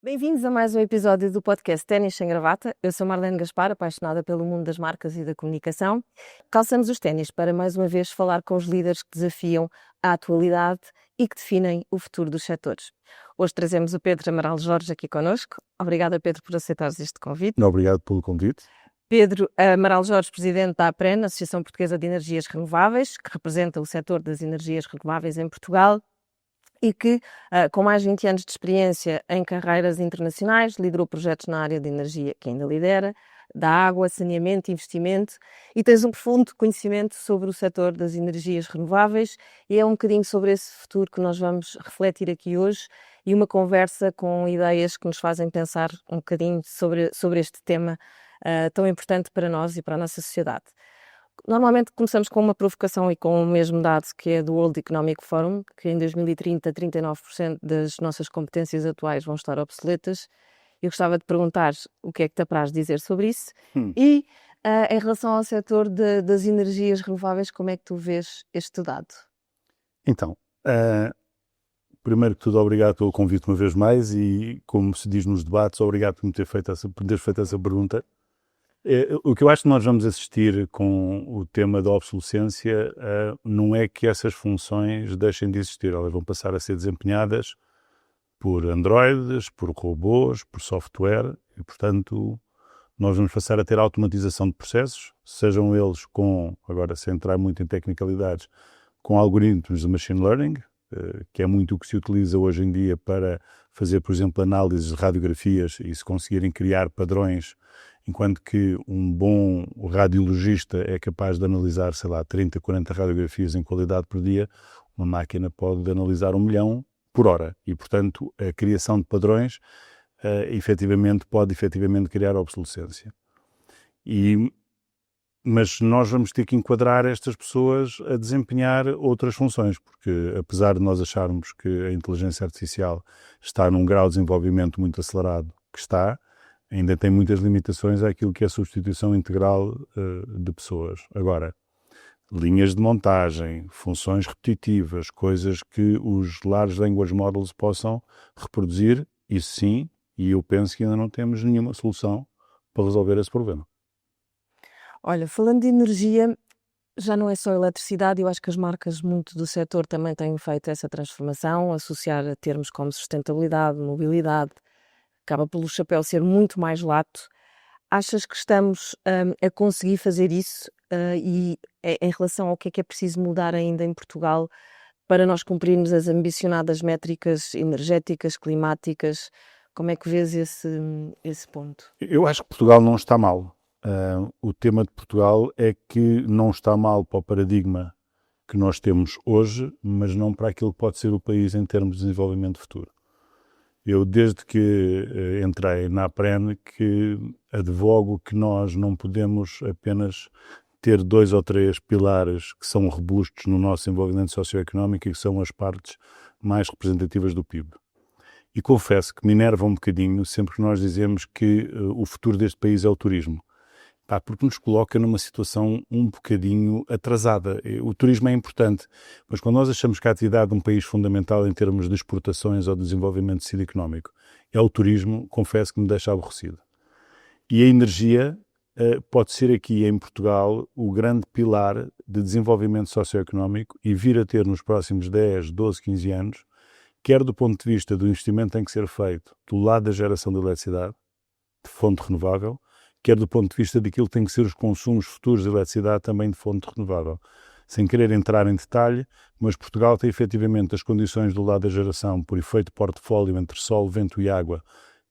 Bem-vindos a mais um episódio do podcast Ténis Sem Gravata. Eu sou Marlene Gaspar, apaixonada pelo mundo das marcas e da comunicação. Calçamos os ténis para mais uma vez falar com os líderes que desafiam a atualidade e que definem o futuro dos setores. Hoje trazemos o Pedro Amaral Jorge aqui connosco. Obrigada, Pedro, por aceitares este convite. Obrigado pelo convite. Pedro Amaral Jorge, presidente da APREN, Associação Portuguesa de Energias Renováveis, que representa o setor das energias renováveis em Portugal, e que, com mais de 20 anos de experiência em carreiras internacionais, liderou projetos na área de energia, que ainda lidera, da água, saneamento, investimento, e tens um profundo conhecimento sobre o setor das energias renováveis, e é um bocadinho sobre esse futuro que nós vamos refletir aqui hoje, e uma conversa com ideias que nos fazem pensar um bocadinho sobre este tema tão importante para nós e para a nossa sociedade. Normalmente começamos com uma provocação e com o mesmo dado que é do World Economic Forum, que em 2030 39% das nossas competências atuais vão estar obsoletas. Eu gostava de perguntar o que é que te apraz dizer sobre isso e em relação ao setor das energias renováveis, como é que tu vês este dado? Então, primeiro que tudo, obrigado pelo convite uma vez mais e, como se diz nos debates, obrigado por teres feito essa pergunta. O que eu acho que nós vamos assistir com o tema da obsolescência não é que essas funções deixem de existir, elas vão passar a ser desempenhadas por androides, por robôs, por software e, portanto, nós vamos passar a ter automatização de processos, sejam eles agora sem entrar muito em tecnicalidades, com algoritmos de machine learning, que é muito o que se utiliza hoje em dia para fazer, por exemplo, análises de radiografias e se conseguirem criar padrões, enquanto que um bom radiologista é capaz de analisar, 30, 40 radiografias em qualidade por dia, uma máquina pode analisar 1 milhão por hora e, portanto, a criação de padrões pode efetivamente criar obsolescência. Mas nós vamos ter que enquadrar estas pessoas a desempenhar outras funções, porque apesar de nós acharmos que a inteligência artificial está num grau de desenvolvimento muito acelerado, ainda tem muitas limitações àquilo que é a substituição integral de pessoas. Agora, linhas de montagem, funções repetitivas, coisas que os Large Language Models possam reproduzir, isso sim, e eu penso que ainda não temos nenhuma solução para resolver esse problema. Olha, falando de energia, já não é só eletricidade, eu acho que as marcas muito do setor também têm feito essa transformação, associar a termos como sustentabilidade, mobilidade, acaba pelo chapéu ser muito mais lato. Achas que estamos a conseguir fazer isso em relação ao que é preciso mudar ainda em Portugal para nós cumprirmos as ambicionadas métricas energéticas, climáticas? Como é que vês esse ponto? Eu acho que Portugal não está mal. O tema de Portugal é que não está mal para o paradigma que nós temos hoje, mas não para aquilo que pode ser o país em termos de desenvolvimento futuro. Eu, desde que entrei na APREN, que advogo que nós não podemos apenas ter 2 ou 3 pilares que são robustos no nosso desenvolvimento socioeconómico e que são as partes mais representativas do PIB. E confesso que me enerva um bocadinho sempre que nós dizemos que o futuro deste país é o turismo. Porque nos coloca numa situação um bocadinho atrasada. O turismo é importante, mas quando nós achamos que a atividade de um país fundamental em termos de exportações ou de desenvolvimento de tecido económico é o turismo, confesso que me deixa aborrecido. E a energia pode ser aqui em Portugal o grande pilar de desenvolvimento socioeconómico e vir a ter nos próximos 10, 12, 15 anos, quer do ponto de vista do investimento que tem que ser feito do lado da geração de eletricidade, de fonte renovável, quer do ponto de vista daquilo que tem que ser os consumos futuros de eletricidade também de fonte renovável. Sem querer entrar em detalhe, mas Portugal tem efetivamente as condições do lado da geração, por efeito de portfólio entre sol, vento e água,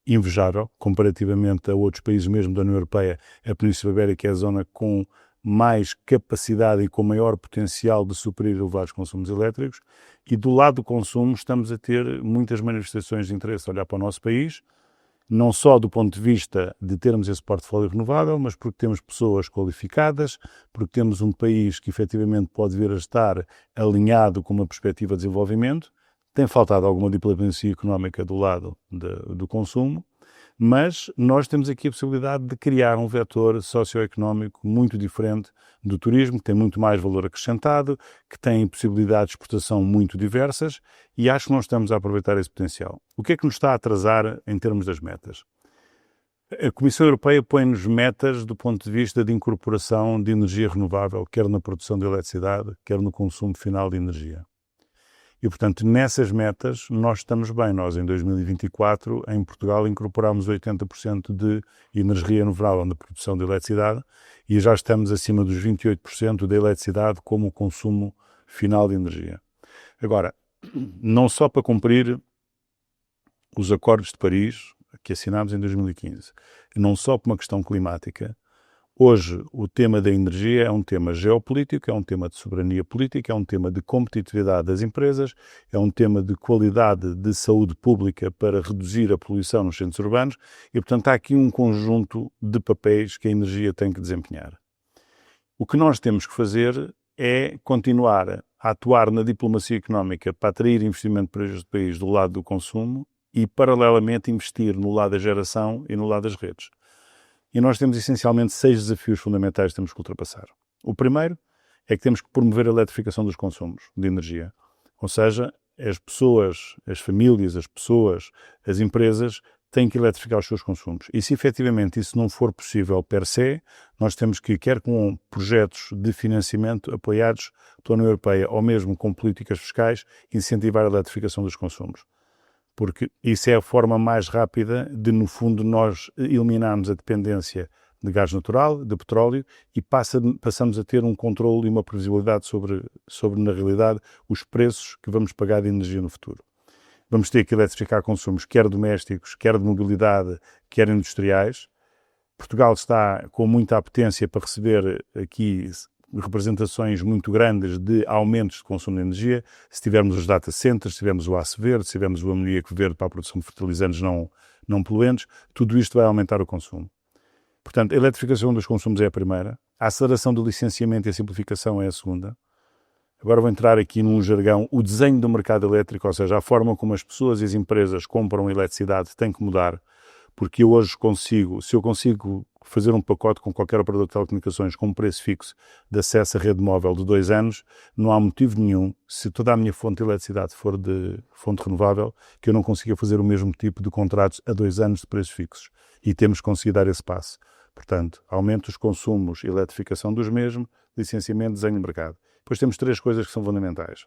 invejável, comparativamente a outros países mesmo da União Europeia. A Península Ibérica é a zona com mais capacidade e com maior potencial de suprir elevados consumos elétricos. E do lado do consumo estamos a ter muitas manifestações de interesse a olhar para o nosso país, não só do ponto de vista de termos esse portfólio renovável, mas porque temos pessoas qualificadas, porque temos um país que efetivamente pode vir a estar alinhado com uma perspectiva de desenvolvimento. Tem faltado alguma diplomacia económica do lado do consumo, Mas nós temos aqui a possibilidade de criar um vetor socioeconómico muito diferente do turismo, que tem muito mais valor acrescentado, que tem possibilidades de exportação muito diversas, e acho que nós estamos a aproveitar esse potencial. O que é que nos está a atrasar em termos das metas? A Comissão Europeia põe-nos metas do ponto de vista de incorporação de energia renovável, quer na produção de eletricidade, quer no consumo final de energia. E, portanto, nessas metas nós estamos bem. Nós, em 2024, em Portugal, incorporámos 80% de energia renovável na produção de eletricidade e já estamos acima dos 28% da eletricidade como consumo final de energia. Agora, não só para cumprir os acordos de Paris, que assinámos em 2015, não só por uma questão climática. Hoje, o tema da energia é um tema geopolítico, é um tema de soberania política, é um tema de competitividade das empresas, é um tema de qualidade de saúde pública para reduzir a poluição nos centros urbanos e, portanto, há aqui um conjunto de papéis que a energia tem que desempenhar. O que nós temos que fazer é continuar a atuar na diplomacia económica para atrair investimento para este país do lado do consumo e, paralelamente, investir no lado da geração e no lado das redes. E nós temos essencialmente 6 desafios fundamentais que temos que ultrapassar. O primeiro é que temos que promover a eletrificação dos consumos de energia. Ou seja, as pessoas, as famílias, as pessoas, as empresas têm que eletrificar os seus consumos. E se efetivamente isso não for possível per se, nós temos que, quer com projetos de financiamento apoiados pela União Europeia ou mesmo com políticas fiscais, incentivar a eletrificação dos consumos. Porque isso é a forma mais rápida de, no fundo, nós eliminarmos a dependência de gás natural, de petróleo, e passamos a ter um controle e uma previsibilidade sobre, na realidade, os preços que vamos pagar de energia no futuro. Vamos ter que eletrificar consumos, quer domésticos, quer de mobilidade, quer industriais. Portugal está com muita apetência para receber aqui representações muito grandes de aumentos de consumo de energia. Se tivermos os data centers, se tivermos o aço verde, se tivermos o amoníaco verde para a produção de fertilizantes não poluentes, tudo isto vai aumentar o consumo. Portanto, a eletrificação dos consumos é a primeira, a aceleração do licenciamento e a simplificação é a segunda. Agora vou entrar aqui num jargão, o desenho do mercado elétrico, ou seja, a forma como as pessoas e as empresas compram eletricidade tem que mudar, porque eu hoje se eu consigo fazer um pacote com qualquer operador de telecomunicações com um preço fixo de acesso à rede móvel de 2 anos, não há motivo nenhum, se toda a minha fonte de eletricidade for de fonte renovável, que eu não consiga fazer o mesmo tipo de contratos a 2 anos de preços fixos. E temos que conseguir dar esse passo. Portanto, aumento dos consumos, eletrificação dos mesmos, licenciamento, desenho de mercado. Depois temos 3 coisas que são fundamentais.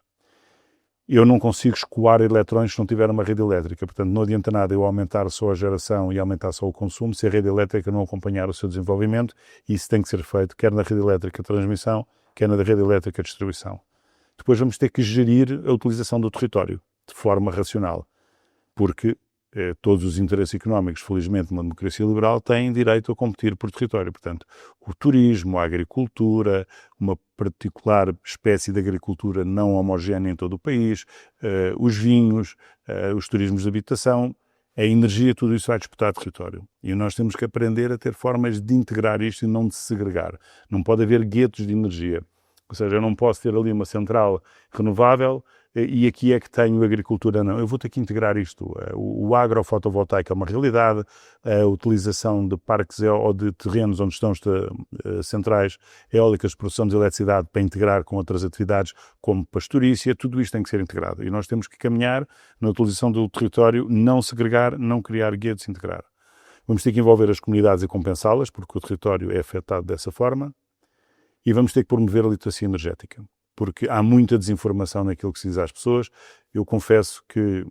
Eu não consigo escoar eletrões se não tiver uma rede elétrica. Portanto, não adianta nada eu aumentar só a geração e aumentar só o consumo se a rede elétrica não acompanhar o seu desenvolvimento. E isso tem que ser feito quer na rede elétrica de transmissão, quer na rede elétrica de distribuição. Depois vamos ter que gerir a utilização do território de forma racional. Porque todos os interesses económicos, felizmente, numa democracia liberal, têm direito a competir por território. Portanto, o turismo, a agricultura, uma particular espécie de agricultura não homogénea em todo o país, os vinhos, os turismos de habitação, a energia, tudo isso vai disputar território. E nós temos que aprender a ter formas de integrar isto e não de segregar. Não pode haver guetos de energia. Ou seja, eu não posso ter ali uma central renovável e aqui é que tenho agricultura, não. Eu vou ter que integrar isto. O agrofotovoltaico é uma realidade, a utilização de parques ou de terrenos onde estão centrais eólicas de produção de eletricidade para integrar com outras atividades como pastorícia, tudo isto tem que ser integrado. E nós temos que caminhar na utilização do território, não segregar, não criar guetos, integrar. Vamos ter que envolver as comunidades e compensá-las, porque o território é afetado dessa forma, e vamos ter que promover a literacia energética. Porque há muita desinformação naquilo que se diz às pessoas. Eu confesso que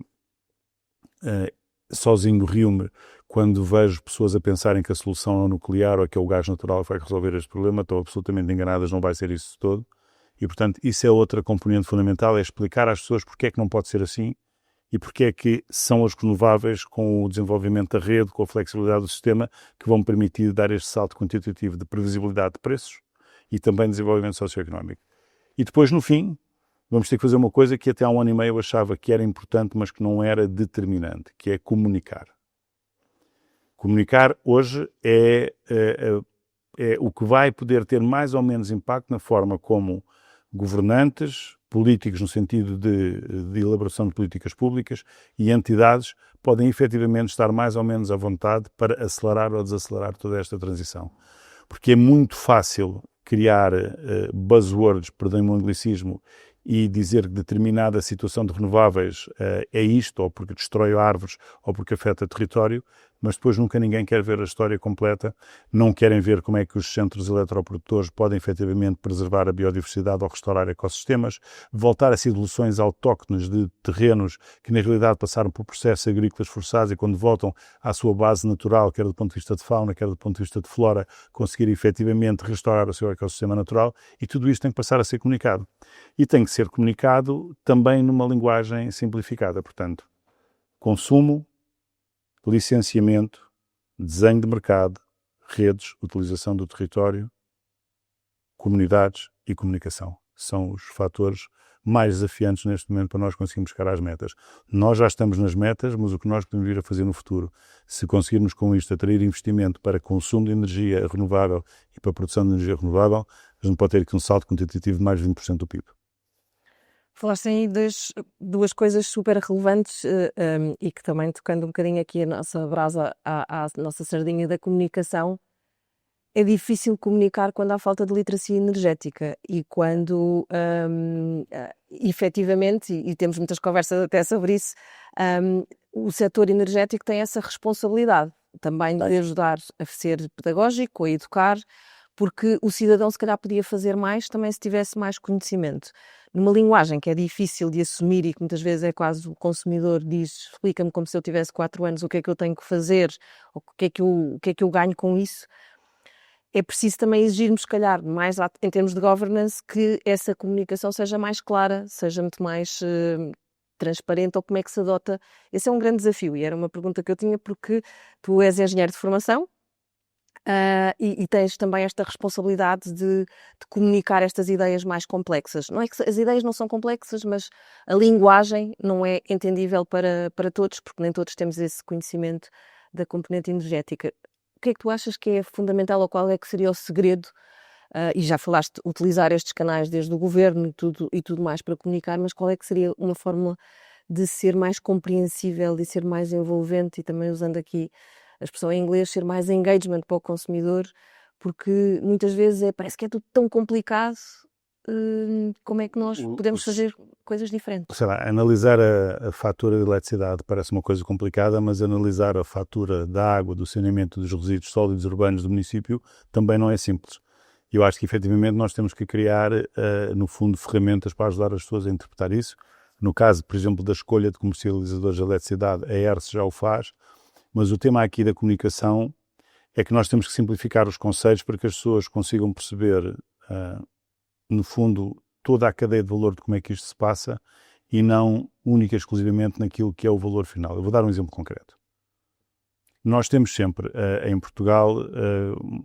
sozinho rio-me quando vejo pessoas a pensarem que a solução é o nuclear ou que é o gás natural que vai resolver este problema. Estão absolutamente enganadas, não vai ser isso todo. E, portanto, isso é outra componente fundamental, é explicar às pessoas porque é que não pode ser assim e porque é que são as renováveis, com o desenvolvimento da rede, com a flexibilidade do sistema, que vão permitir dar este salto quantitativo de previsibilidade de preços e também de desenvolvimento socioeconómico. E depois, no fim, vamos ter que fazer uma coisa que até há 1 ano e meio eu achava que era importante, mas que não era determinante, que é comunicar. Comunicar hoje é o que vai poder ter mais ou menos impacto na forma como governantes, políticos no sentido de elaboração de políticas públicas e entidades podem efetivamente estar mais ou menos à vontade para acelerar ou desacelerar toda esta transição. Porque é muito fácil criar buzzwords, perdão-me o anglicismo, e dizer que determinada situação de renováveis é isto, ou porque destrói árvores, ou porque afeta território, mas depois nunca ninguém quer ver a história completa, não querem ver como é que os centros eletroprodutores podem efetivamente preservar a biodiversidade ou restaurar ecossistemas, voltar a soluções autóctones de terrenos que na realidade passaram por processos agrícolas forçados e quando voltam à sua base natural, quer do ponto de vista de fauna, quer do ponto de vista de flora, conseguir efetivamente restaurar o seu ecossistema natural, e tudo isto tem que passar a ser comunicado. E tem que ser comunicado também numa linguagem simplificada, portanto, consumo, licenciamento, desenho de mercado, redes, utilização do território, comunidades e comunicação. São os fatores mais desafiantes neste momento para nós conseguirmos chegar às metas. Nós já estamos nas metas, mas o que nós podemos vir a fazer no futuro, se conseguirmos com isto atrair investimento para consumo de energia renovável e para produção de energia renovável, a gente pode ter aqui um salto quantitativo de mais de 20% do PIB. Falaste aí duas coisas super relevantes e que também, tocando um bocadinho aqui a nossa brasa à nossa sardinha da comunicação, é difícil comunicar quando há falta de literacia energética e quando, efetivamente, e temos muitas conversas até sobre isso, o setor energético tem essa responsabilidade também de ajudar a ser pedagógico, a educar, porque o cidadão se calhar podia fazer mais também se tivesse mais conhecimento. Numa linguagem que é difícil de assumir e que muitas vezes é quase o consumidor diz, explica-me como se eu tivesse 4 anos o que é que eu tenho que fazer, ou o que é que eu ganho com isso. É preciso também exigirmos, se calhar, mais em termos de governance, que essa comunicação seja mais clara, seja muito mais transparente, ou como é que se adota. Esse é um grande desafio e era uma pergunta que eu tinha porque tu és engenheiro de formação, e tens também esta responsabilidade de comunicar estas ideias mais complexas. Não é que as ideias não são complexas, mas a linguagem não é entendível para todos, porque nem todos temos esse conhecimento da componente energética. O que é que tu achas que é fundamental, ou qual é que seria o segredo? E já falaste de utilizar estes canais desde o governo e tudo mais para comunicar, mas qual é que seria uma fórmula de ser mais compreensível, de ser mais envolvente e também usando aqui a expressão em inglês, ser mais engagement para o consumidor, porque muitas vezes parece que é tudo tão complicado, como é que nós podemos fazer coisas diferentes? Sei lá, analisar a fatura de eletricidade parece uma coisa complicada, mas analisar a fatura da água, do saneamento dos resíduos sólidos urbanos do município também não é simples. Eu acho que efetivamente nós temos que criar, no fundo, ferramentas para ajudar as pessoas a interpretar isso. No caso, por exemplo, da escolha de comercializadores de eletricidade, a ERSE já o faz. Mas o tema aqui da comunicação é que nós temos que simplificar os conceitos para que as pessoas consigam perceber, no fundo, toda a cadeia de valor de como é que isto se passa e não única e exclusivamente naquilo que é o valor final. Eu vou dar um exemplo concreto. Nós temos sempre, em Portugal,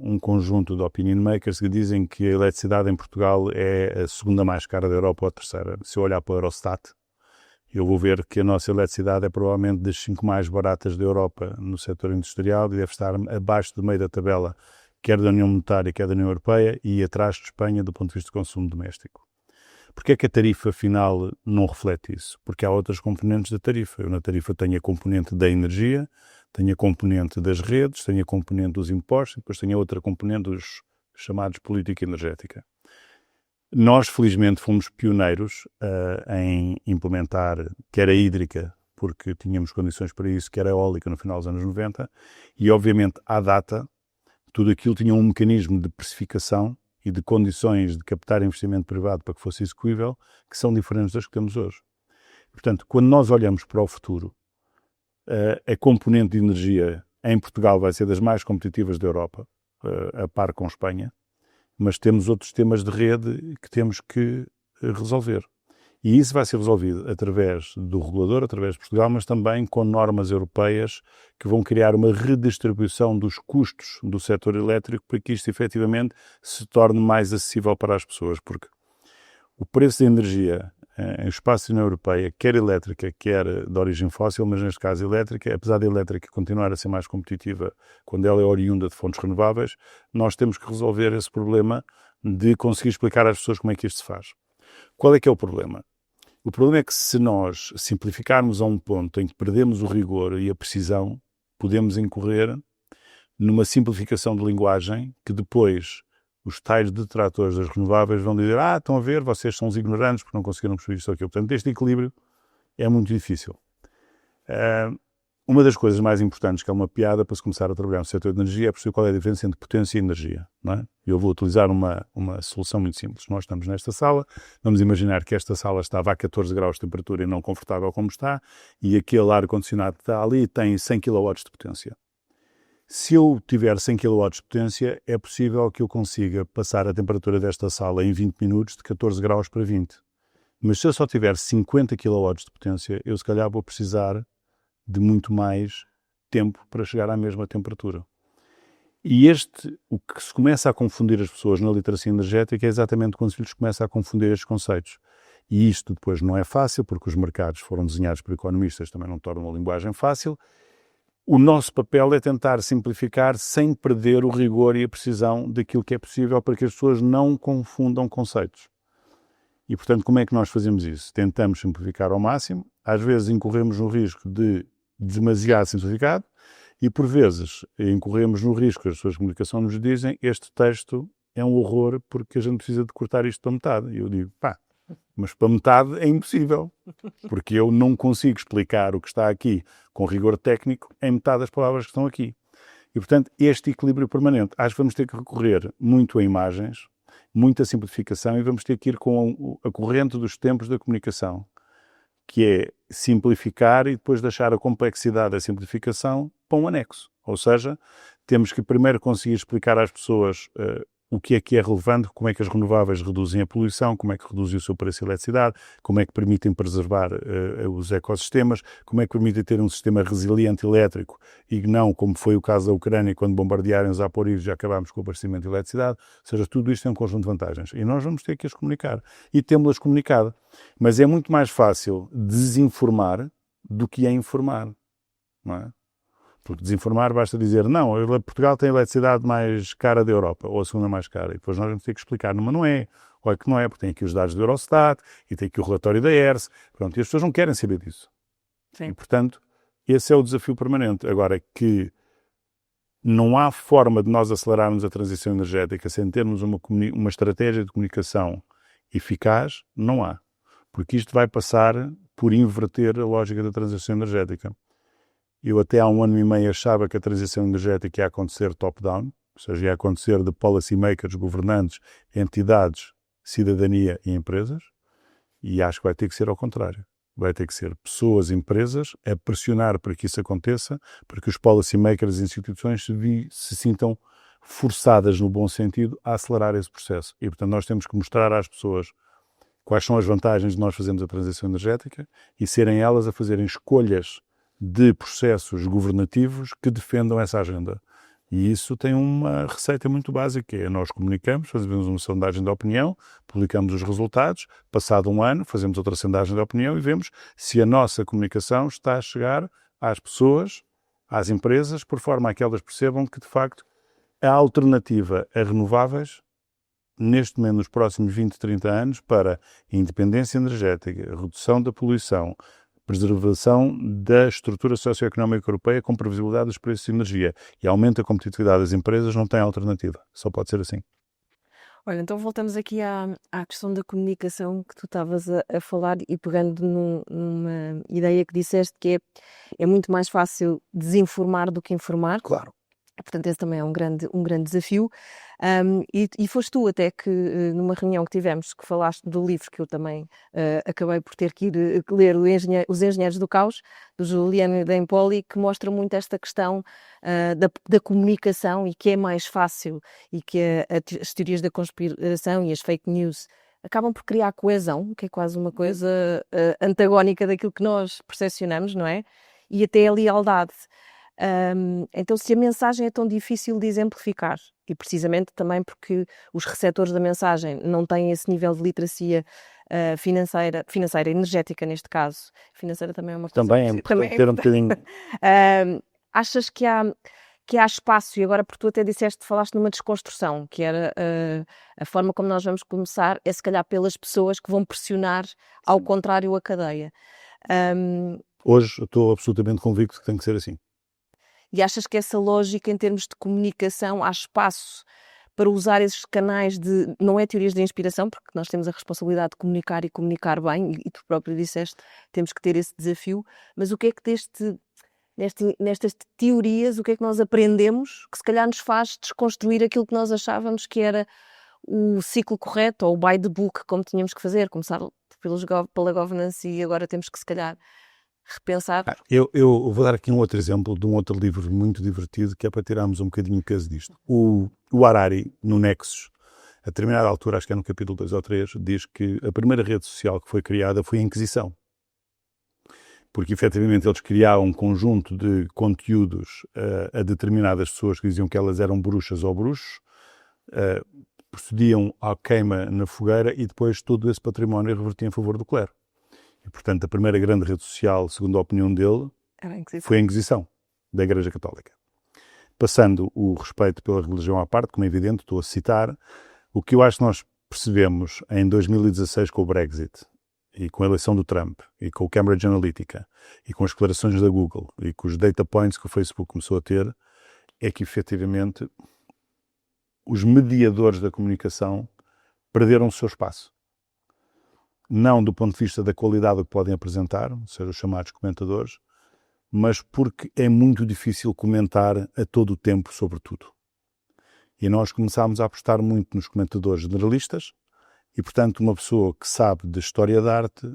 um conjunto de opinion makers que dizem que a eletricidade em Portugal é a segunda mais cara da Europa ou a terceira. Se eu olhar para a Eurostat, eu vou ver que a nossa eletricidade é provavelmente das 5 mais baratas da Europa no setor industrial e deve estar abaixo do meio da tabela, quer da União Monetária, quer da União Europeia, e atrás de Espanha do ponto de vista de consumo doméstico. Porquê é que a tarifa final não reflete isso? Porque há outras componentes da tarifa. Eu na tarifa tenho a componente da energia, tenho a componente das redes, tenho a componente dos impostos, e depois tenho a outra componente dos chamados política energética. Nós, felizmente, fomos pioneiros em implementar quer a hídrica, porque tínhamos condições para isso, quer a eólica no final dos anos 90, e obviamente, à data, tudo aquilo tinha um mecanismo de precificação e de condições de captar investimento privado para que fosse execuível, que são diferentes das que temos hoje. Portanto, quando nós olhamos para o futuro, a componente de energia em Portugal vai ser das mais competitivas da Europa, a par com Espanha, mas temos outros temas de rede que temos que resolver. E isso vai ser resolvido através do regulador, através de Portugal, mas também com normas europeias que vão criar uma redistribuição dos custos do setor elétrico para que isto efetivamente se torne mais acessível para as pessoas, porque o preço da energia em espaço na Europeia, quer elétrica, quer de origem fóssil, mas neste caso elétrica, apesar da elétrica continuar a ser mais competitiva quando ela é oriunda de fontes renováveis, nós temos que resolver esse problema de conseguir explicar às pessoas como é que isto se faz. Qual é que é o problema? O problema é que se nós simplificarmos a um ponto em que perdemos o rigor e a precisão, podemos incorrer numa simplificação de linguagem que depois os tais detratores das renováveis vão dizer estão a ver, vocês são os ignorantes porque não conseguiram perceber isto ou aquilo. Portanto, este equilíbrio é muito difícil. Uma das coisas mais importantes, que é uma piada para se começar a trabalhar no setor de energia, é perceber qual é a diferença entre potência e energia. Não é? Eu vou utilizar uma solução muito simples. Nós estamos nesta sala, vamos imaginar que esta sala estava a 14 graus de temperatura e não confortável como está, e aquele ar-condicionado que está ali tem 100 kW de potência. Se eu tiver 100 kW de potência, é possível que eu consiga passar a temperatura desta sala em 20 minutos de 14 graus para 20. Mas se eu só tiver 50 kW de potência, eu se calhar vou precisar de muito mais tempo para chegar à mesma temperatura. E o que se começa a confundir as pessoas na literacia energética é exatamente quando se lhes começa a confundir estes conceitos. E isto depois não é fácil, porque os mercados foram desenhados por economistas, também não tornam a linguagem fácil. O nosso papel é tentar simplificar sem perder o rigor e a precisão daquilo que é possível para que as pessoas não confundam conceitos. E, portanto, como é que nós fazemos isso? Tentamos simplificar ao máximo, às vezes incorremos no risco de demasiado simplificado e, por vezes, incorremos no risco que as pessoas de comunicação nos dizem este texto é um horror porque a gente precisa de cortar isto para metade. E eu digo, mas para metade é impossível, porque eu não consigo explicar o que está aqui com rigor técnico em metade das palavras que estão aqui. E, portanto, este equilíbrio permanente. Acho que vamos ter que recorrer muito a imagens, muita simplificação e vamos ter que ir com a corrente dos tempos da comunicação, que é simplificar e depois deixar a complexidade da simplificação para um anexo. Ou seja, temos que primeiro conseguir explicar às pessoas o que é relevante, como é que as renováveis reduzem a poluição, como é que reduzem o seu preço de eletricidade, como é que permitem preservar os ecossistemas, como é que permitem ter um sistema resiliente elétrico e não, como foi o caso da Ucrânia, quando bombardearam os Zaporizhzhia já acabámos com o abastecimento de eletricidade. Ou seja, tudo isto tem um conjunto de vantagens. E nós vamos ter que as comunicar. E temos-las comunicado. Mas é muito mais fácil desinformar do que é informar. Não é? Porque desinformar basta dizer, não, Portugal tem a eletricidade mais cara da Europa, ou a segunda mais cara. E depois nós vamos ter que explicar, mas não é, ou é que não é, porque tem aqui os dados do Eurostat, e tem aqui o relatório da ERSE, pronto, e as pessoas não querem saber disso. Sim. E, portanto, esse é o desafio permanente. Agora, que não há forma de nós acelerarmos a transição energética sem termos uma estratégia de comunicação eficaz, não há. Porque isto vai passar por inverter a lógica da transição energética. Eu até há 1 ano e meio achava que a transição energética ia acontecer top-down, ou seja, ia acontecer de policy makers, governantes, entidades, cidadania e empresas, e acho que vai ter que ser ao contrário. Vai ter que ser pessoas, empresas, a pressionar para que isso aconteça, para que os policy makers e instituições se sintam forçadas, no bom sentido, a acelerar esse processo. E, portanto, nós temos que mostrar às pessoas quais são as vantagens de nós fazermos a transição energética e serem elas a fazerem escolhas de processos governativos que defendam essa agenda. E isso tem uma receita muito básica, que é nós comunicamos, fazemos uma sondagem de opinião, publicamos os resultados, passado 1 ano fazemos outra sondagem de opinião e vemos se a nossa comunicação está a chegar às pessoas, às empresas, por forma a que elas percebam que, de facto, a alternativa a renováveis, neste momento, nos próximos 20, 30 anos, para a independência energética, a redução da poluição, preservação da estrutura socioeconómica europeia com previsibilidade dos preços de energia e aumento da competitividade das empresas, não tem alternativa. Só pode ser assim. Olha, então voltamos aqui à questão da comunicação que tu estavas a falar e pegando numa ideia que disseste que é muito mais fácil desinformar do que informar. Claro. Portanto, esse também é um grande desafio. E foste tu até que, numa reunião que tivemos, que falaste do livro que eu também acabei por ter que ir ler, Os Engenheiros do Caos, do Juliano da Empoli, que mostra muito esta questão da comunicação e que é mais fácil e que as teorias da conspiração e as fake news acabam por criar coesão, que é quase uma coisa antagónica daquilo que nós percepcionamos, não é? E até a lealdade. Então, se a mensagem é tão difícil de exemplificar, e precisamente também porque os receptores da mensagem não têm esse nível de literacia financeira, energética neste caso, financeira também é uma coisa... Também é importante ter um bocadinho... Achas que há que há espaço, e agora porque tu até falaste numa desconstrução, que era a forma como nós vamos começar, é se calhar pelas pessoas que vão pressionar ao contrário a cadeia. Hoje eu estou absolutamente convicto que tem que ser assim. E achas que essa lógica em termos de comunicação, há espaço para usar esses canais de, não é teorias de inspiração, porque nós temos a responsabilidade de comunicar e comunicar bem, e tu próprio disseste, temos que ter esse desafio, mas o que é que nestas teorias, o que é que nós aprendemos que se calhar nos faz desconstruir aquilo que nós achávamos que era o ciclo correto, ou o by the book, como tínhamos que fazer, começar pela governance e agora temos que se calhar repensar. Eu vou dar aqui um outro exemplo de um outro livro muito divertido, que é para tirarmos um bocadinho o peso disto. O Harari, no Nexus, a determinada altura, acho que é no capítulo 2 ou 3, diz que a primeira rede social que foi criada foi a Inquisição. Porque, efetivamente, eles criaram um conjunto de conteúdos a determinadas pessoas que diziam que elas eram bruxas ou bruxos, procediam à queima na fogueira e depois todo esse património revertia em favor do clero. E, portanto, a primeira grande rede social, segundo a opinião dele, foi a Inquisição da Igreja Católica. Passando o respeito pela religião à parte, como é evidente, estou a citar, o que eu acho que nós percebemos em 2016 com o Brexit, e com a eleição do Trump, e com o Cambridge Analytica, e com as declarações da Google, e com os data points que o Facebook começou a ter, é que, efetivamente, os mediadores da comunicação perderam o seu espaço. Não do ponto de vista da qualidade do que podem apresentar, ou seja, os chamados comentadores, mas porque é muito difícil comentar a todo o tempo sobre tudo. E nós começámos a apostar muito nos comentadores generalistas e, portanto, uma pessoa que sabe de história da arte,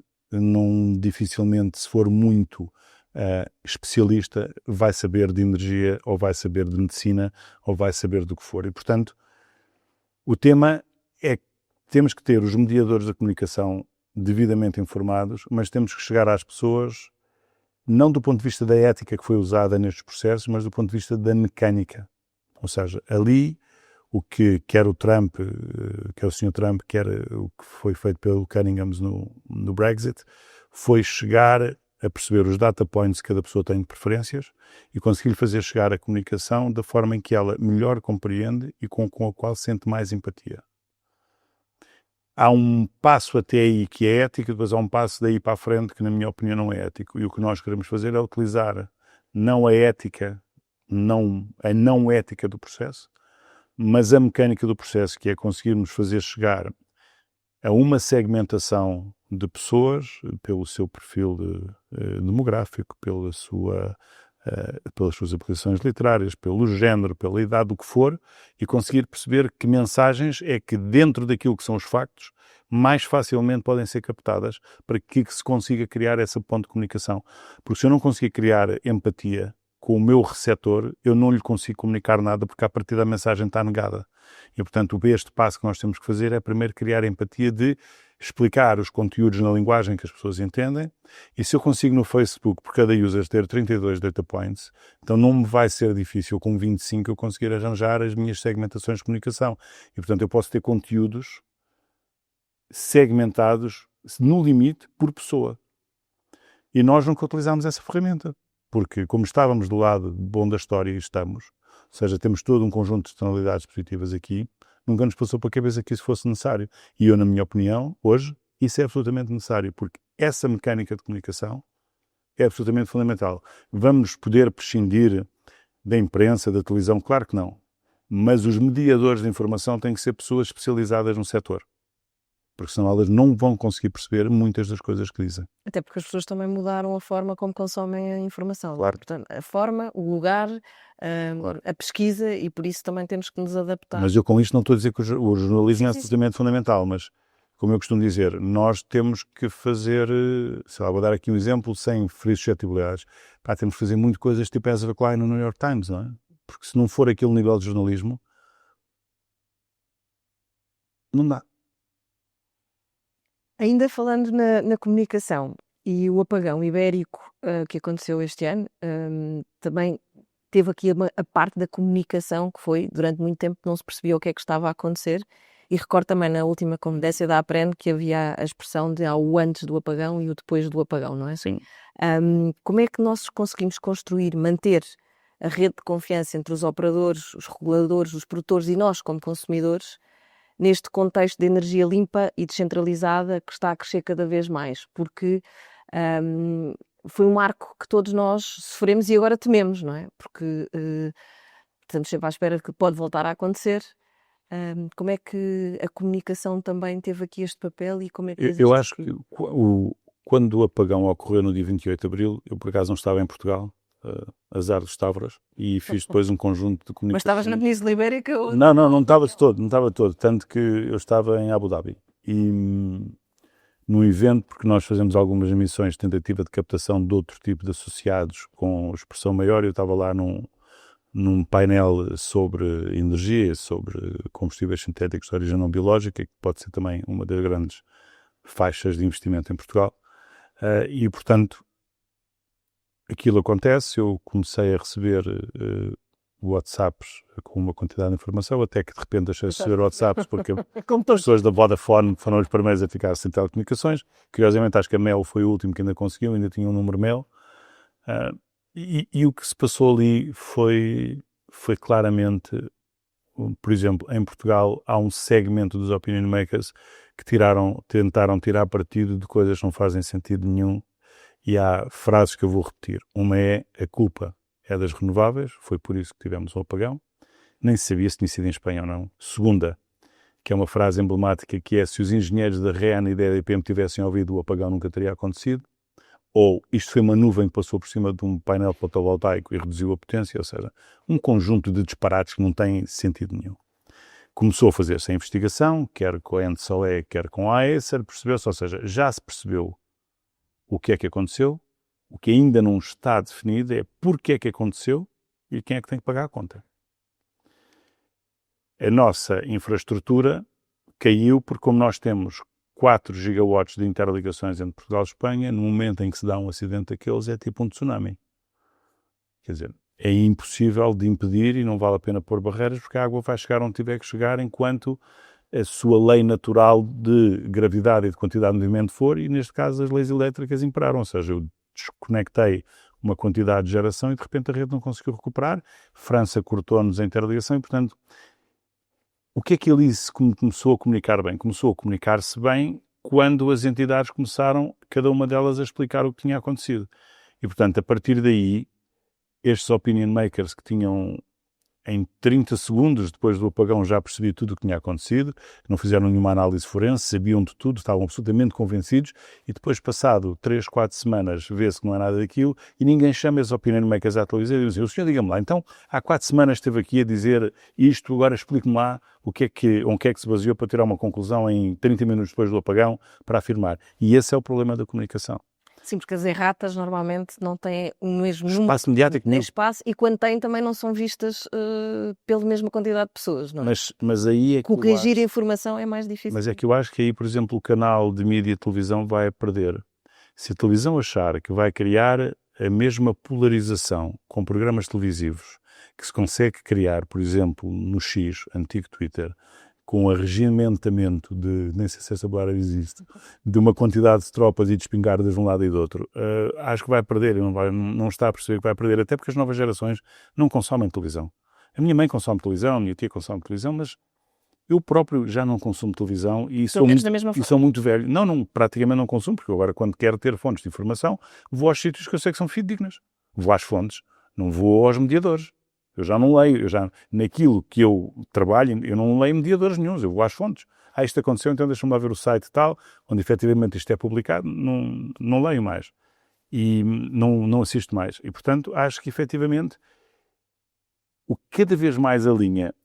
dificilmente, se for muito especialista, vai saber de energia, ou vai saber de medicina, ou vai saber do que for. E, portanto, o tema é que temos que ter os mediadores da comunicação devidamente informados, mas temos que chegar às pessoas não do ponto de vista da ética que foi usada nestes processos, mas do ponto de vista da mecânica. Ou seja, ali o que quer o Trump, quer o Sr. Trump, quer o que foi feito pelo Cunningham no Brexit, foi chegar a perceber os data points que cada pessoa tem de preferências e conseguir fazer chegar a comunicação da forma em que ela melhor compreende e com a qual sente mais empatia. Há um passo até aí que é ético, depois há um passo daí para a frente que, na minha opinião, não é ético. E o que nós queremos fazer é utilizar não a ética, a não ética do processo, mas a mecânica do processo, que é conseguirmos fazer chegar a uma segmentação de pessoas pelo seu perfil demográfico, pelas suas aplicações literárias, pelo género, pela idade, o que for, e conseguir perceber que mensagens é que, dentro daquilo que são os factos, mais facilmente podem ser captadas para que se consiga criar essa ponte de comunicação. Porque se eu não conseguir criar empatia com o meu receptor, eu não lhe consigo comunicar nada, porque a partir da mensagem está negada. E, portanto, este passo que nós temos que fazer é primeiro criar empatia de explicar os conteúdos na linguagem que as pessoas entendem, e se eu consigo no Facebook, por cada user, ter 32 data points, então não me vai ser difícil com 25 eu conseguir arranjar as minhas segmentações de comunicação. E, portanto, eu posso ter conteúdos segmentados, no limite, por pessoa. E nós nunca utilizámos essa ferramenta, porque como estávamos do lado bom da história e estamos, ou seja, temos todo um conjunto de externalidades positivas aqui, nunca nos passou pela cabeça que isso fosse necessário. E eu, na minha opinião, hoje, isso é absolutamente necessário, porque essa mecânica de comunicação é absolutamente fundamental. Vamos poder prescindir da imprensa, da televisão? Claro que não. Mas os mediadores de informação têm que ser pessoas especializadas no setor, porque senão elas não vão conseguir perceber muitas das coisas que dizem. Até porque as pessoas também mudaram a forma como consomem a informação. Claro. Portanto, a forma, o lugar, Claro. a pesquisa, e por isso também temos que nos adaptar. Mas eu com isto não estou a dizer que o jornalismo é Sim. absolutamente fundamental, mas, como eu costumo dizer, nós temos que fazer, sei lá, vou dar aqui um exemplo sem ferir suscetibilidades, temos que fazer muito coisas tipo Ezra Klein no New York Times, não é? Porque se não for aquele nível de jornalismo, não dá. Ainda falando na comunicação e o apagão ibérico que aconteceu este ano, também teve aqui a parte da comunicação que foi, durante muito tempo, não se percebia o que é que estava a acontecer. E recordo também na última conferência da APREN que havia a expressão de há o antes do apagão e o depois do apagão, não é? Sim. Como é que nós conseguimos construir, manter a rede de confiança entre os operadores, os reguladores, os produtores e nós como consumidores, neste contexto de energia limpa e descentralizada que está a crescer cada vez mais, porque foi um marco que todos nós sofremos e agora tememos, não é? Porque estamos sempre à espera de que pode voltar a acontecer. Como é que a comunicação também teve aqui este papel e como é que Eu acho que quando o apagão ocorreu no dia 28 de Abril, eu por acaso não estava em Portugal, azar dos Tavras, e fiz depois um conjunto de comunicação. Mas estavas na Península Ibérica? Ou... Não estava todo, tanto que eu estava em Abu Dhabi. E num evento, porque nós fazemos algumas emissões de tentativa de captação de outro tipo de associados com expressão maior, eu estava lá num painel sobre energia, sobre combustíveis sintéticos de origem não biológica, que pode ser também uma das grandes faixas de investimento em Portugal. E, portanto, aquilo acontece, eu comecei a receber WhatsApps com uma quantidade de informação, até que de repente deixei de receber WhatsApps, porque as pessoas da Vodafone foram os primeiros a ficar sem telecomunicações. Curiosamente, acho que a Mel foi o último que ainda conseguiu, ainda tinha um número Mel. E o que se passou ali foi claramente, por exemplo, em Portugal há um segmento dos opinion makers que tentaram tirar partido de coisas que não fazem sentido nenhum, e há frases que eu vou repetir. Uma é: a culpa é das renováveis, foi por isso que tivemos um apagão. Nem se sabia se tinha sido em Espanha ou não. Segunda, que é uma frase emblemática, que é: se os engenheiros da REN e da EDP tivessem ouvido, o apagão nunca teria acontecido. Ou isto foi uma nuvem que passou por cima de um painel fotovoltaico e reduziu a potência, ou seja, um conjunto de disparates que não tem sentido nenhum. Começou a fazer-se a investigação, quer com a ENTSOE, quer com a AESER, percebeu-se, ou seja, já se percebeu o que é que aconteceu, o que ainda não está definido é porque é que aconteceu e quem é que tem que pagar a conta. A nossa infraestrutura caiu porque, como nós temos 4 gigawatts de interligações entre Portugal e Espanha, no momento em que se dá um acidente daqueles, é tipo um tsunami. Quer dizer, é impossível de impedir e não vale a pena pôr barreiras, porque a água vai chegar onde tiver que chegar enquanto a sua lei natural de gravidade e de quantidade de movimento for, e neste caso as leis elétricas imperaram, ou seja, eu desconectei uma quantidade de geração e de repente a rede não conseguiu recuperar, França cortou-nos a interligação e, portanto, o que é que ali se começou a comunicar bem? Começou a comunicar-se bem quando as entidades começaram, cada uma delas, a explicar o que tinha acontecido. E, portanto, a partir daí, estes opinion makers que tinham, em 30 segundos depois do apagão, já percebido tudo o que tinha acontecido, não fizeram nenhuma análise forense, sabiam de tudo, estavam absolutamente convencidos, e depois, passado 3, 4 semanas, vê-se que não é nada daquilo, e ninguém chama esses opinion makers à televisão e diz: o senhor, diga-me lá, então, há 4 semanas esteve aqui a dizer isto, agora explique-me lá onde é que se baseou para tirar uma conclusão em 30 minutos depois do apagão para afirmar. E esse é o problema da comunicação. Sim, porque as erratas normalmente não têm o mesmo espaço mediático, nem espaço, e quando têm também não são vistas pela mesma quantidade de pessoas, não é? Mas aí é que corrigir a informação é mais difícil. Mas é que eu acho que aí, por exemplo, o canal de mídia e televisão vai perder. Se a televisão achar que vai criar a mesma polarização com programas televisivos que se consegue criar, por exemplo, no X, antigo Twitter, com arregimentamento de, nem sei se essa palavra existe, de uma quantidade de tropas e de espingardas de um lado e do outro, acho que vai perder, não está a perceber que vai perder, até porque as novas gerações não consomem televisão. A minha mãe consome televisão, a minha tia consome televisão, mas eu próprio já não consumo televisão e sou muito velho. Não, praticamente não consumo, porque eu agora, quando quero ter fontes de informação, vou aos sítios que eu sei que são fidedignas. Vou às fontes, não vou aos mediadores. Eu já não leio, naquilo que eu trabalho, eu não leio mediadores nenhuns, eu vou às fontes. Isto aconteceu, então deixa-me lá ver o site tal, onde efetivamente isto é publicado, não leio mais. E não assisto mais. E, portanto, acho que efetivamente o que cada vez mais alinha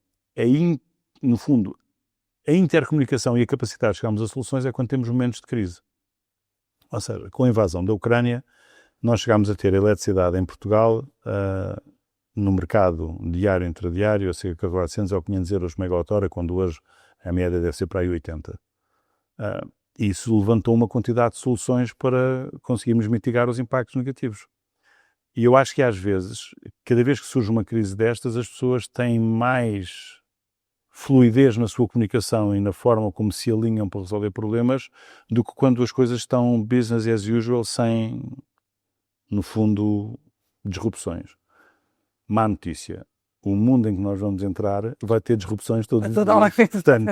no fundo, a intercomunicação e a capacidade de chegarmos a soluções é quando temos momentos de crise. Ou seja, com a invasão da Ucrânia, nós chegámos a ter eletricidade em Portugal no mercado diário, intradiário, a cerca de 400 ou 500 euros megawatt-hora, quando hoje a média deve ser para aí 80. Isso levantou uma quantidade de soluções para conseguirmos mitigar os impactos negativos. E eu acho que às vezes, cada vez que surge uma crise destas, as pessoas têm mais fluidez na sua comunicação e na forma como se alinham para resolver problemas do que quando as coisas estão business as usual, sem, no fundo, disrupções. Má notícia. O mundo em que nós vamos entrar vai ter disrupções todos os dias. Portanto,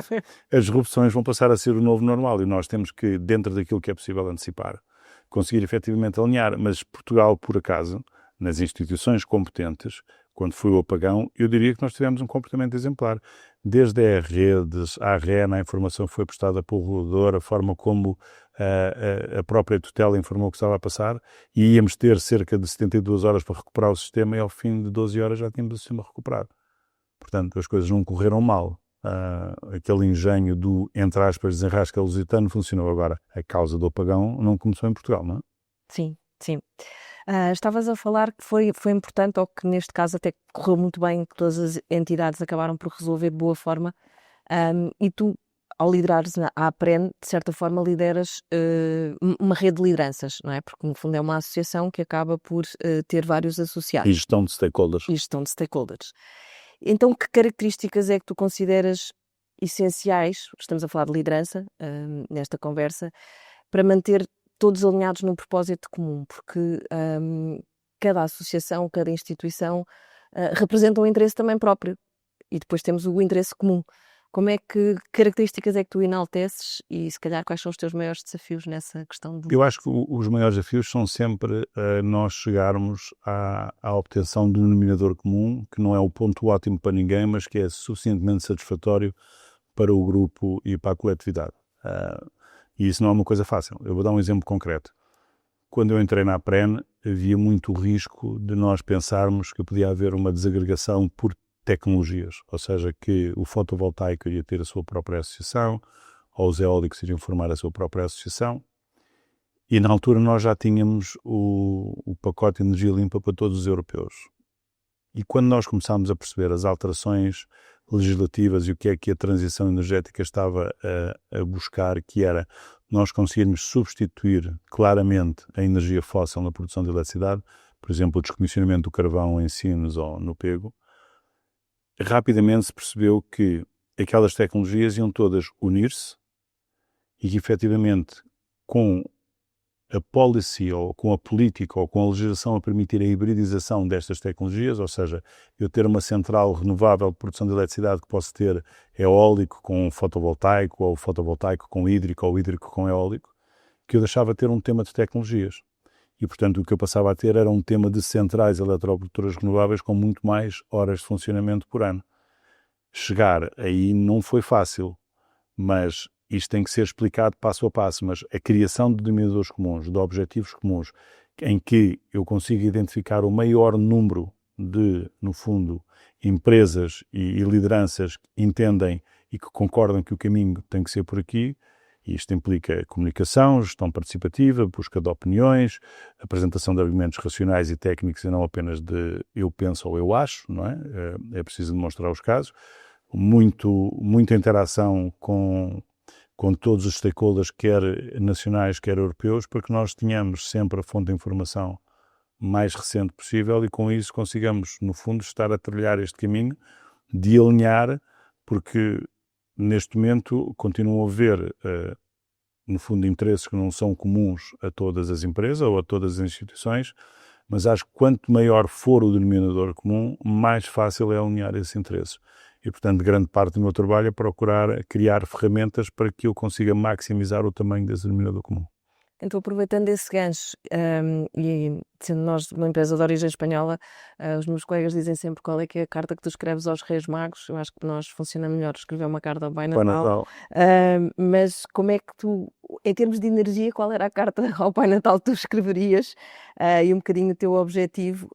as disrupções vão passar a ser o novo normal e nós temos que, dentro daquilo que é possível antecipar, conseguir efetivamente alinhar. Mas Portugal, por acaso, nas instituições competentes, quando foi o apagão, eu diria que nós tivemos um comportamento exemplar. Desde as redes, à REN, a informação que foi prestada pelo regulador, a forma como a própria tutela informou que estava a passar, e íamos ter cerca de 72 horas para recuperar o sistema, e ao fim de 12 horas já tínhamos o sistema recuperado. Portanto, as coisas não correram mal. Aquele engenho do, entre aspas, desenrasca lusitano funcionou. Agora, a causa do apagão não começou em Portugal, não é? Sim, sim. Estavas a falar que foi importante, ou que neste caso até correu muito bem, que todas as entidades acabaram por resolver de boa forma, e tu, ao liderares a APREN, de certa forma lideras uma rede de lideranças, não é? Porque no fundo é uma associação que acaba por ter vários associados. E gestão de stakeholders. E gestão de stakeholders. Então, que características é que tu consideras essenciais, estamos a falar de liderança nesta conversa, para manter todos alinhados num propósito comum? Porque cada associação, cada instituição representa um interesse também próprio, e depois temos o interesse comum. Como é que características é que tu enalteces e, se calhar, quais são os teus maiores desafios nessa questão? Eu acho que os maiores desafios são sempre nós chegarmos à obtenção de um denominador comum, que não é o ponto ótimo para ninguém, mas que é suficientemente satisfatório para o grupo e para a coletividade. E isso não é uma coisa fácil. Eu vou dar um exemplo concreto. Quando eu entrei na APREN, havia muito risco de nós pensarmos que podia haver uma desagregação por tecnologias, ou seja, que o fotovoltaico iria ter a sua própria associação, ou os eólicos iriam formar a sua própria associação, e na altura nós já tínhamos o pacote de energia limpa para todos os europeus. E quando nós começámos a perceber as alterações legislativas e o que é que a transição energética estava a buscar, que era nós conseguirmos substituir claramente a energia fóssil na produção de eletricidade, por exemplo, o descomissionamento do carvão em Sines ou no Pego, rapidamente se percebeu que aquelas tecnologias iam todas unir-se e que, efetivamente, com a policy ou com a política ou com a legislação a permitir a hibridização destas tecnologias, ou seja, eu ter uma central renovável de produção de eletricidade que posso ter eólico com fotovoltaico, ou fotovoltaico com hídrico, ou hídrico com eólico, que eu deixava de ter um tema de tecnologias. E, portanto, o que eu passava a ter era um tema de centrais eletroprodutoras renováveis com muito mais horas de funcionamento por ano. Chegar aí não foi fácil, mas isto tem que ser explicado passo a passo. Mas a criação de denominadores comuns, de objetivos comuns, em que eu consigo identificar o maior número de, no fundo, empresas e lideranças que entendem e que concordam que o caminho tem que ser por aqui. E isto implica comunicação, gestão participativa, busca de opiniões, apresentação de argumentos racionais e técnicos e não apenas de eu penso ou eu acho, não é? É preciso demonstrar os casos. Muita interação com todos os stakeholders, quer nacionais, quer europeus, para que nós tenhamos sempre a fonte de informação mais recente possível e com isso consigamos, no fundo, estar a trilhar este caminho de alinhar, porque neste momento continuam a haver, no fundo, interesses que não são comuns a todas as empresas ou a todas as instituições, mas acho que quanto maior for o denominador comum, mais fácil é alinhar esses interesses. E, portanto, grande parte do meu trabalho é procurar criar ferramentas para que eu consiga maximizar o tamanho desse denominador comum. Então, aproveitando esse gancho, e sendo nós uma empresa de origem espanhola, os meus colegas dizem sempre qual é que é a carta que tu escreves aos Reis Magos. Eu acho que nós funciona melhor escrever uma carta ao Pai Natal. Mas como é que tu, em termos de energia, qual era a carta ao Pai Natal que tu escreverias? E um bocadinho o teu objetivo,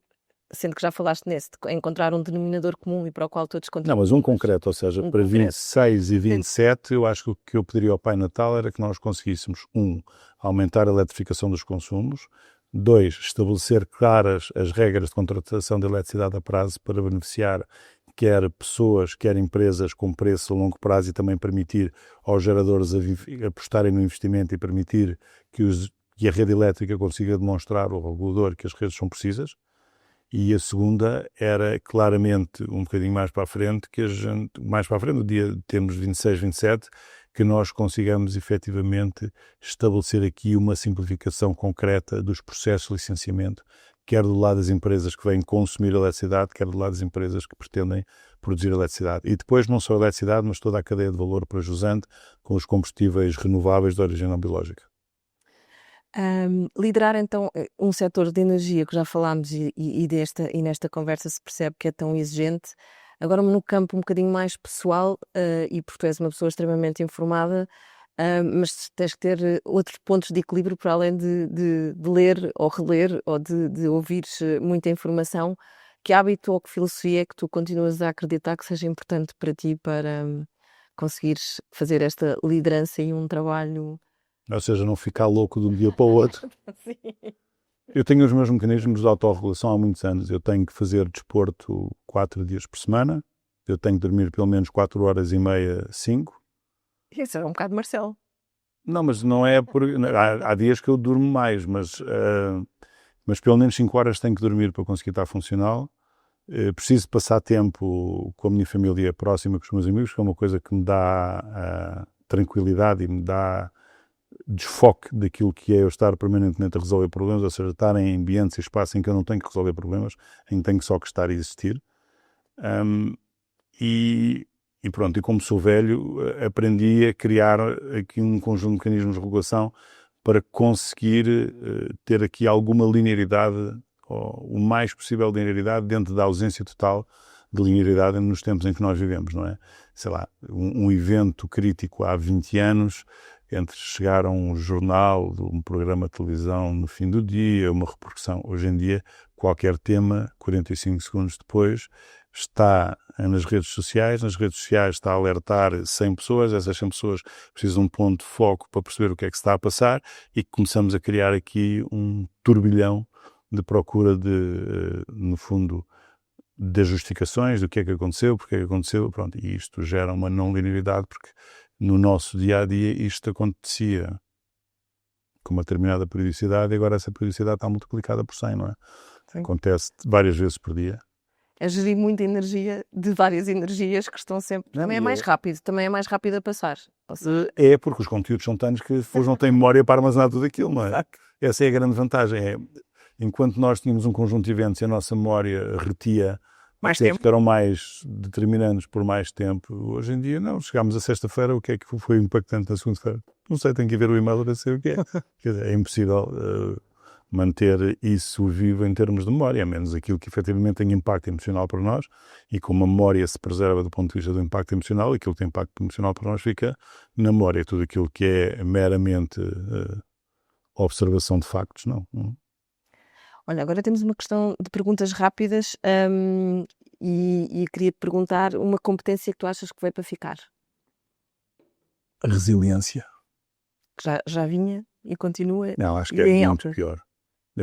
sendo que já falaste nesse, de encontrar um denominador comum e para o qual todos contribuem. Não, mas um concreto, ou seja, para 26 e 27, eu acho que o que eu pediria ao Pai Natal era que nós conseguíssemos, aumentar a eletrificação dos consumos, 2, estabelecer claras as regras de contratação de eletricidade a prazo para beneficiar quer pessoas, quer empresas com preço a longo prazo e também permitir aos geradores apostarem no investimento e permitir que a rede elétrica consiga demonstrar ao regulador que as redes são precisas. E a segunda era claramente um bocadinho mais para a frente, no dia temos 26, 27, que nós consigamos efetivamente estabelecer aqui uma simplificação concreta dos processos de licenciamento, quer do lado das empresas que vêm consumir eletricidade, quer do lado das empresas que pretendem produzir eletricidade. E depois não só a eletricidade, mas toda a cadeia de valor para jusante com os combustíveis renováveis de origem não biológica. Liderar então um setor de energia que já falámos e nesta conversa se percebe que é tão exigente, agora no campo um bocadinho mais pessoal, e porque tu és uma pessoa extremamente informada, mas tens que ter outros pontos de equilíbrio para além de ler ou reler ou de ouvir muita informação. Que hábito ou que filosofia é que tu continuas a acreditar que seja importante para ti para conseguires fazer esta liderança e um trabalho... Ou seja, não ficar louco de um dia para o outro. Sim. Eu tenho os meus mecanismos de autorregulação há muitos anos. Eu tenho que fazer desporto 4 dias por semana. Eu tenho que dormir pelo menos 4 horas e meia, 5. Isso é um bocado Marcelo. Não, mas não é por... Há dias que eu durmo mais, mas pelo menos 5 horas tenho que dormir para conseguir estar funcional. Preciso passar tempo com a minha família próxima, com os meus amigos, que é uma coisa que me dá tranquilidade e me dá desfoque daquilo que é eu estar permanentemente a resolver problemas, ou seja, estar em ambientes e espaços em que eu não tenho que resolver problemas, em que tenho só que estar e existir. E pronto, e como sou velho, aprendi a criar aqui um conjunto de mecanismos de regulação para conseguir ter aqui alguma linearidade, ou o mais possível de linearidade, dentro da ausência total de linearidade nos tempos em que nós vivemos, não é? Sei lá, um evento crítico há 20 anos, entre chegar a um jornal, um programa de televisão no fim do dia, uma repercussão. Hoje em dia, qualquer tema, 45 segundos depois, está nas redes sociais está a alertar 100 pessoas, essas 100 pessoas precisam de um ponto de foco para perceber o que é que se está a passar e começamos a criar aqui um turbilhão de procura no fundo, das justificações do que é que aconteceu, porque é que aconteceu, pronto, e isto gera uma não linearidade porque no nosso dia-a-dia isto acontecia com uma determinada periodicidade e agora essa periodicidade está multiplicada por 100, não é? Sim. Acontece várias vezes por dia. É gerir muita energia de várias energias que estão sempre... Também é mais rápido a passar. É, porque os conteúdos são tantos que depois não têm memória para armazenar tudo aquilo, não é? Essa é a grande vantagem. Enquanto nós tínhamos um conjunto de eventos e a nossa memória retia mais tempo, que eram mais determinantes por mais tempo, hoje em dia não. Chegámos a sexta-feira, o que é que foi impactante na segunda-feira? Não sei, tenho que ver o e-mail para saber o que é. Quer dizer, é impossível manter isso vivo em termos de memória, a menos aquilo que efetivamente tem impacto emocional para nós, e como a memória se preserva do ponto de vista do impacto emocional, aquilo que tem impacto emocional para nós fica na memória. Tudo aquilo que é meramente observação de factos, não. Olha, agora temos uma questão de perguntas rápidas e queria te perguntar uma competência que tu achas que veio para ficar. A resiliência. Que já vinha e continua. Não, acho que é muito pior.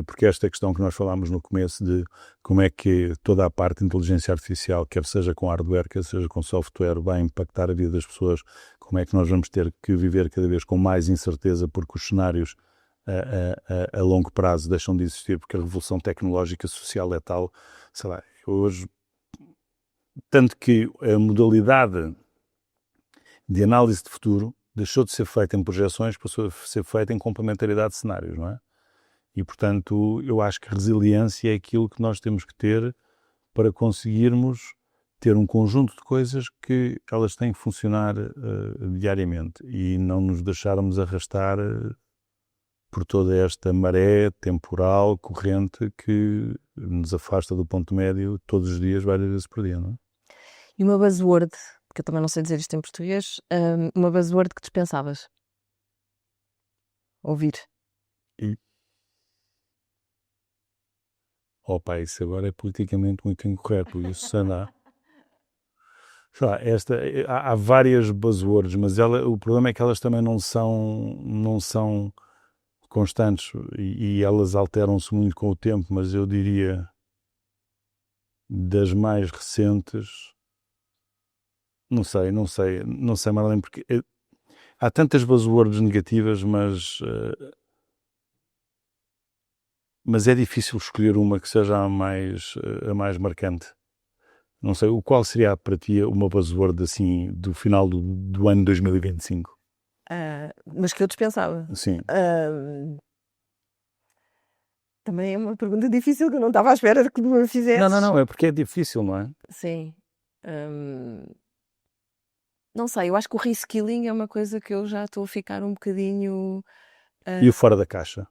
Porque esta questão que nós falámos no começo de como é que toda a parte de inteligência artificial, quer seja com hardware, quer seja com software, vai impactar a vida das pessoas, como é que nós vamos ter que viver cada vez com mais incerteza porque os cenários a longo prazo deixam de existir porque a revolução tecnológica social é tal, sei lá, hoje, tanto que a modalidade de análise de futuro deixou de ser feita em projeções, passou a ser feita em complementaridade de cenários, não é? E, portanto, eu acho que resiliência é aquilo que nós temos que ter para conseguirmos ter um conjunto de coisas que elas têm que funcionar diariamente e não nos deixarmos arrastar por toda esta maré temporal, corrente, que nos afasta do ponto médio todos os dias, várias vezes por dia, não é? E uma buzzword, porque eu também não sei dizer isto em português, uma buzzword que dispensavas? Ouvir. Opa, isso agora é politicamente muito incorreto, isso Sana. Há várias buzzwords, mas o problema é que elas também não são constantes e elas alteram-se muito com o tempo, mas eu diria das mais recentes, não sei, Marlene, porque há tantas buzzwords negativas, mas é difícil escolher uma que seja a mais marcante. Não sei, qual seria para ti uma buzzword assim do final do ano 2025? Mas que eu dispensava. Sim. Também é uma pergunta difícil que eu não estava à espera de que me fizesses. Não, é porque é difícil, não é? Sim. Não sei, eu acho que o reskilling é uma coisa que eu já estou a ficar um bocadinho... E o fora da caixa?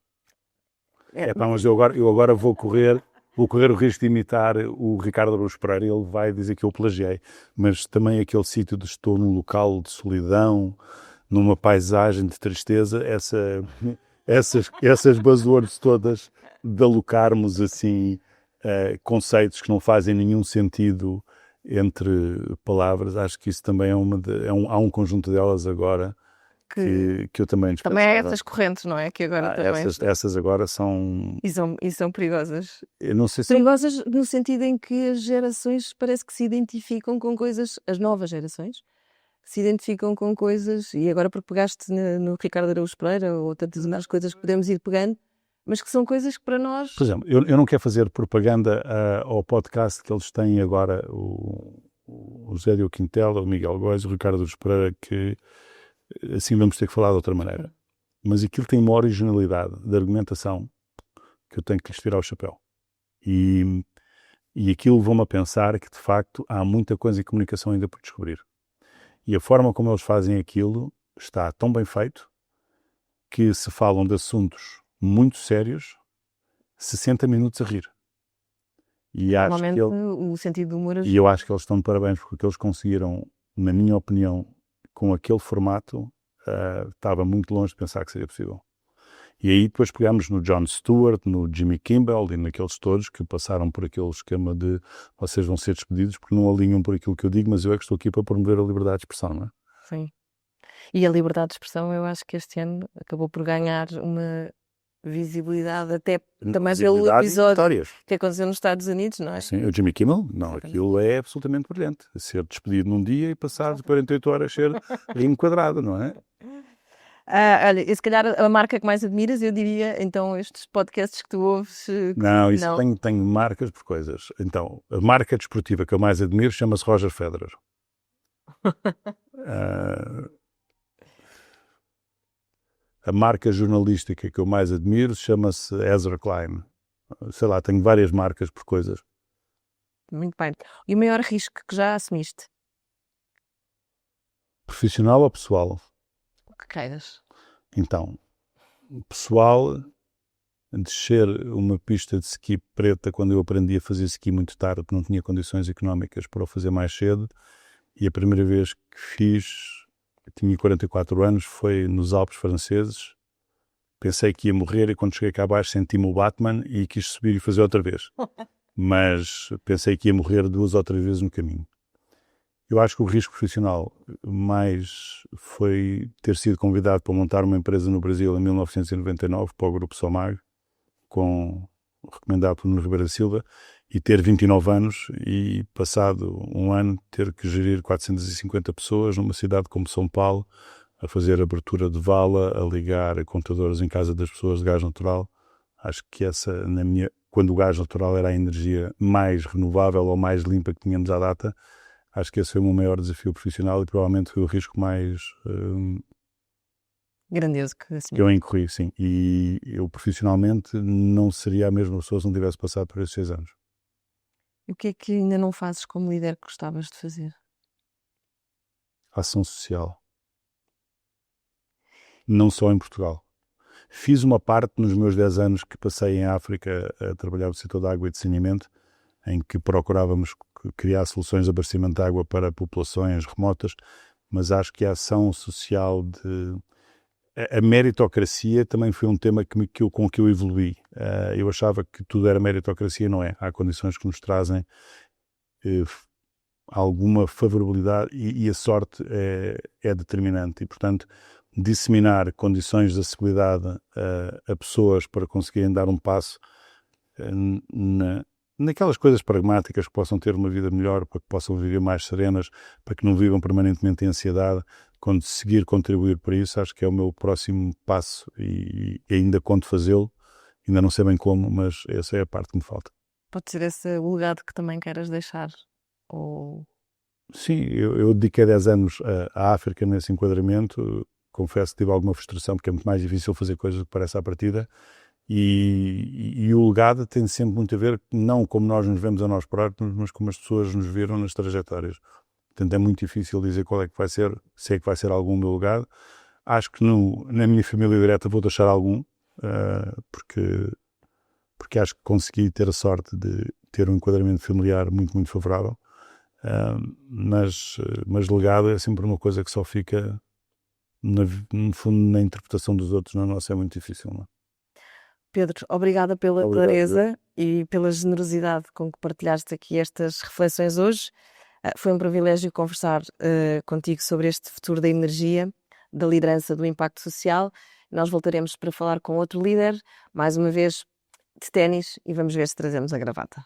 Mas eu agora vou correr o risco de imitar o Ricardo Araújo Pereira, ele vai dizer que eu plagiei, mas também aquele sítio de estou num local de solidão, numa paisagem de tristeza, essas buzzwords todas de alocarmos assim conceitos que não fazem nenhum sentido entre palavras, acho que isso também há um conjunto delas agora que eu também dispensava. Também há essas correntes, não é? Que agora também... Essas agora são... E são perigosas. Eu não sei se... Perigosas no sentido em que as gerações parece que se identificam com coisas, as novas gerações, se identificam com coisas, e agora porque pegaste no Ricardo Araújo Pereira ou tantas outras coisas que podemos ir pegando, mas que são coisas que para nós... Por exemplo, eu não quero fazer propaganda ao podcast que eles têm agora, o Zé Diogo Quintela, o Miguel Góes, o Ricardo Araújo Pereira, que assim vamos ter que falar de outra maneira. Mas aquilo tem uma originalidade de argumentação que eu tenho que lhes tirar o chapéu. E aquilo levou-me a pensar que, de facto, há muita coisa em comunicação ainda por descobrir. E a forma como eles fazem aquilo está tão bem feito que se falam de assuntos muito sérios 60 minutos a rir. E Normalmente o sentido do humor... E eu acho que eles estão de parabéns porque eles conseguiram, na minha opinião, com aquele formato, estava muito longe de pensar que seria possível. E aí depois pegámos no Jon Stewart, no Jimmy Kimmel e naqueles todos que passaram por aquele esquema de vocês vão ser despedidos porque não alinham por aquilo que eu digo, mas eu é que estou aqui para promover a liberdade de expressão, não é? Sim. E a liberdade de expressão eu acho que este ano acabou por ganhar uma visibilidade até também pelo episódio que aconteceu nos Estados Unidos, não é? Sim, o Jimmy Kimmel, não, aquilo é absolutamente brilhante. Ser despedido num dia e passar de 48 horas ser rimo quadrado, não é? Olha, e se calhar a marca que mais admiras, eu diria, então, estes podcasts que tu ouves... Não, isso não. Tenho marcas por coisas. Então, a marca desportiva que eu mais admiro chama-se Roger Federer. A marca jornalística que eu mais admiro chama-se Ezra Klein. Sei lá, tenho várias marcas por coisas. Muito bem. E o maior risco que já assumiste? Profissional ou pessoal? O que queiras. Então, pessoal, descer uma pista de ski preta quando eu aprendi a fazer ski muito tarde, porque não tinha condições económicas para o fazer mais cedo, e a primeira vez que fiz, tinha 44 anos, foi nos Alpes franceses. Pensei que ia morrer e quando cheguei cá abaixo senti-me o Batman e quis subir e fazer outra vez. Mas pensei que ia morrer 2 ou 3 vezes no caminho. Eu acho que o risco profissional mais foi ter sido convidado para montar uma empresa no Brasil em 1999 para o Grupo Somag, recomendado por Nuno Ribeiro da Silva, e ter 29 anos e passado um ano ter que gerir 450 pessoas numa cidade como São Paulo, a fazer abertura de vala, a ligar contadores em casa das pessoas de gás natural. Acho que essa, quando o gás natural era a energia mais renovável ou mais limpa que tínhamos à data, acho que esse foi o meu maior desafio profissional e provavelmente foi o risco mais grandioso que eu incorri, sim. E eu profissionalmente não seria a mesma pessoa se não tivesse passado por esses 6 anos. E o que é que ainda não fazes como líder que gostavas de fazer? Ação social. Não só em Portugal. Fiz uma parte nos meus 10 anos que passei em África a trabalhar no setor da água e de saneamento, em que procurávamos criar soluções de abastecimento de água para populações remotas, mas acho que a ação social a meritocracia também foi um tema com que eu evoluí. Eu achava que tudo era meritocracia, não é? Há condições que nos trazem alguma favorabilidade e a sorte é determinante e, portanto, disseminar condições de acessibilidade a pessoas para conseguirem dar um passo naquelas coisas pragmáticas que possam ter uma vida melhor, para que possam viver mais serenas, para que não vivam permanentemente em ansiedade. Quando conseguir contribuir para isso, acho que é o meu próximo passo e ainda conto fazê-lo. Ainda não sei bem como, mas essa é a parte que me falta. Pode ser esse o legado que também queiras deixar? Ou... Sim, eu dediquei 10 anos à África nesse enquadramento. Confesso que tive alguma frustração, porque é muito mais difícil fazer coisas do que parece à partida. E o legado tem sempre muito a ver, não como nós nos vemos a nós próprios, mas como as pessoas nos viram nas trajetórias. Portanto, é muito difícil dizer qual é que vai ser, se é que vai ser algum meu legado. Acho que na minha família direta vou deixar algum, porque acho que consegui ter a sorte de ter um enquadramento familiar muito, muito favorável. Mas legado é sempre uma coisa que só fica, no fundo, na interpretação dos outros. Na nossa é muito difícil, não é? Pedro, obrigada pela clareza e pela generosidade com que partilhaste aqui estas reflexões hoje. Foi um privilégio conversar contigo sobre este futuro da energia, da liderança, do impacto social. Nós voltaremos para falar com outro líder, mais uma vez de ténis, e vamos ver se trazemos a gravata.